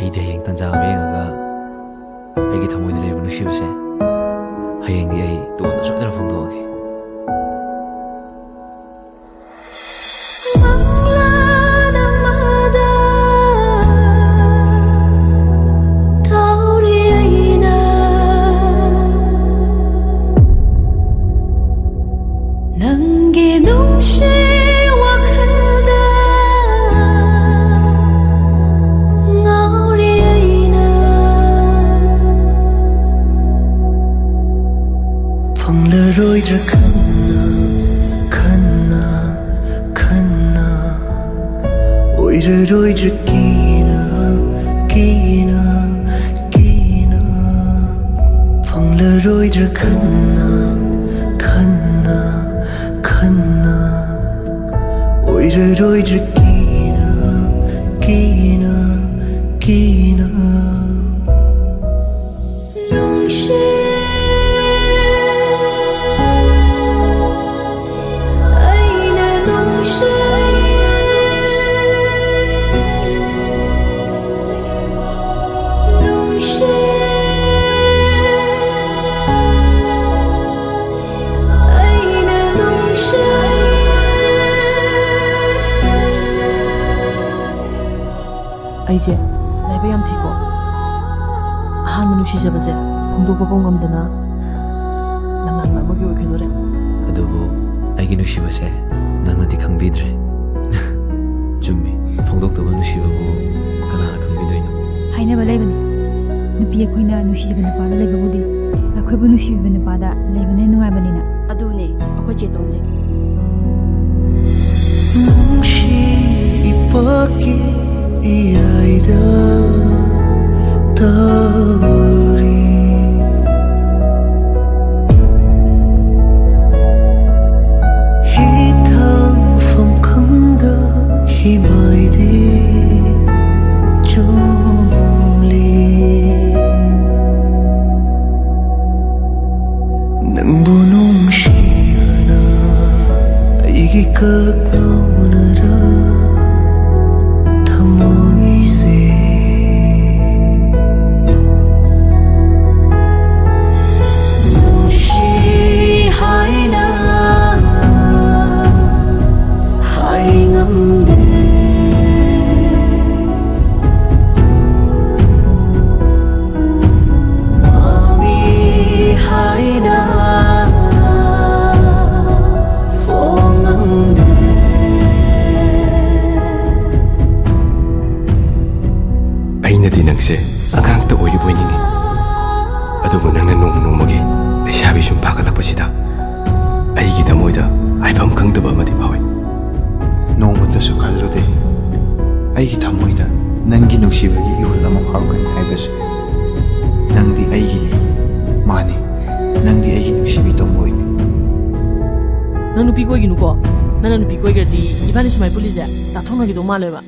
ꯑꯩꯗꯤ ꯍꯌꯦꯡ ꯇꯟꯖꯥ ꯑꯃ ꯌꯦꯡꯉꯒ ꯑꯩꯒꯤ ꯊꯃꯣꯏꯗ ꯂꯩꯕ ꯅꯨꯡꯁꯤꯕꯁꯦ ꯍꯌꯦꯡꯗꯤ ꯑꯩ ꯇꯣꯟꯅ ꯁꯣꯏꯗꯅ ꯐꯣꯡꯗꯣꯛꯑꯒꯦ. ꯐꯪꯂꯔꯣꯏꯗ꯭ꯔ ꯈꯟꯅ ꯑꯣꯏꯔꯔꯣꯏꯗ꯭ꯔ ꯀꯤꯅ ꯐꯪꯂꯔꯣꯏꯗ꯭ꯔ ꯈꯟꯅ ꯑꯣꯏꯔꯔꯣꯏꯗ꯭ꯔ ꯀꯤꯅ ꯑꯩꯁꯦ ꯂꯩꯕ ꯌꯥꯝ ꯊꯤꯀꯣ. ꯑꯍꯥꯟꯕ ꯅꯨꯡꯁꯤꯖꯕꯁꯦ ꯐꯣꯡꯗꯣꯛꯄ ꯉꯝꯗꯅ ꯂꯝꯂꯥꯟꯕ ꯑꯃꯒꯤ ꯑꯣꯏꯈꯤꯗꯣꯔꯦ. ꯑꯗꯨꯕꯨ ꯑꯩꯒꯤ ꯅꯨꯡꯁꯤꯕꯁꯦ ꯅꯪꯅꯗꯤ ꯈꯪꯕꯤꯗ꯭ꯔꯦ. ꯆꯨꯝꯃꯤ, ꯐꯣꯡꯗꯣꯛꯇꯕ ꯅꯨꯡꯁꯤꯕꯕꯨ ꯀꯅꯥꯅ ꯈꯪꯕꯤꯗꯣꯏꯅꯣ? ꯍꯥꯏꯅꯕ ꯂꯩꯕꯅꯤ, ꯅꯨꯄꯤ ꯑꯩꯈꯣꯏꯅ ꯅꯨꯡꯁꯤꯖꯕ ꯅꯨꯄꯥꯗ ꯂꯩꯕꯕꯨꯗꯤ ꯑꯩꯈꯣꯏꯕꯨ ꯅꯨꯡꯁꯤꯕꯤꯕ ꯅꯨꯄꯥꯗ ꯂꯩꯕꯅ ꯅꯨꯡꯉꯥꯏꯕꯅꯤꯅ. ꯑꯗꯨꯅꯦ ꯑꯩꯈꯣꯏ ꯆꯦꯇꯣꯟꯁꯦ. ꯏꯄꯥꯛꯀꯤ ꯏꯌꯥꯏꯗ ꯇꯧꯔꯤ ꯍꯤꯊꯥꯡꯐꯝ ꯈꯪꯗ ꯍꯤꯃꯥꯏꯗꯤ ꯆꯨꯝꯂꯤ. ꯅꯪꯕꯨ ꯅꯨꯡꯁꯤꯕꯅ ꯑꯩꯒꯤ ꯀꯛꯅꯧꯅꯔ ꯊꯃꯣꯏꯁꯦ ꯅꯨꯡꯁꯤ ꯍꯥꯏꯅ ꯍꯥꯏ ꯉꯝꯗꯦ. ꯄꯥꯝꯃꯤ ꯍꯥꯏꯅ ꯑꯩꯅꯗꯤ ꯅꯪꯁꯦ ꯑꯉꯥꯡꯇ ꯑꯣꯏꯔꯤꯕꯣꯏ ꯅꯤꯡꯉꯤ. ꯑꯗꯨꯕꯨ ꯅꯪꯅ ꯅꯣꯡꯃꯒꯤ ꯂꯩꯁꯥꯕꯤ ꯁꯨꯝ ꯐꯥꯒꯠꯂꯛꯄꯁꯤꯗ ꯑꯩꯒꯤ ꯊꯃꯣꯏꯗ ꯍꯥꯏꯐꯝ ꯈꯪꯗꯕ ꯑꯃꯗꯤ ꯐꯥꯎꯏ. ꯅꯣꯡꯃꯇꯁꯨ ꯈꯜꯂꯨꯗꯦ ꯑꯩꯒꯤ ꯊꯃꯣꯏꯗ ꯅꯪꯒꯤ ꯅꯨꯡꯁꯤꯕꯒꯤ ꯏꯍꯨꯜ ꯑꯃ ꯐꯥꯎꯔꯛꯀꯅꯤ ꯍꯥꯏꯕꯁꯦ. ꯅꯪꯗꯤ ꯑꯩꯒꯤꯅꯤ, ꯃꯥꯅꯤ, ꯅꯪꯗꯤ ꯑꯩꯒꯤ ꯅꯨꯡꯁꯤꯕꯤ ꯇꯣꯝꯕꯣꯏꯅꯤ. ꯅꯪ ꯅꯨꯄꯤ ꯀꯣꯏꯒꯤꯅꯨꯀꯣ. ꯅꯪꯅ ꯅꯨꯄꯤ ꯀꯣꯏꯒ꯭ꯔꯗꯤ ꯏꯕꯥꯅꯤ ꯁꯨꯃꯥꯏꯅ ꯄꯨꯜꯂꯤꯁꯦ ꯇꯥꯊꯣꯛꯅꯈꯤꯗꯧ ꯃꯥꯜꯂꯦꯕ.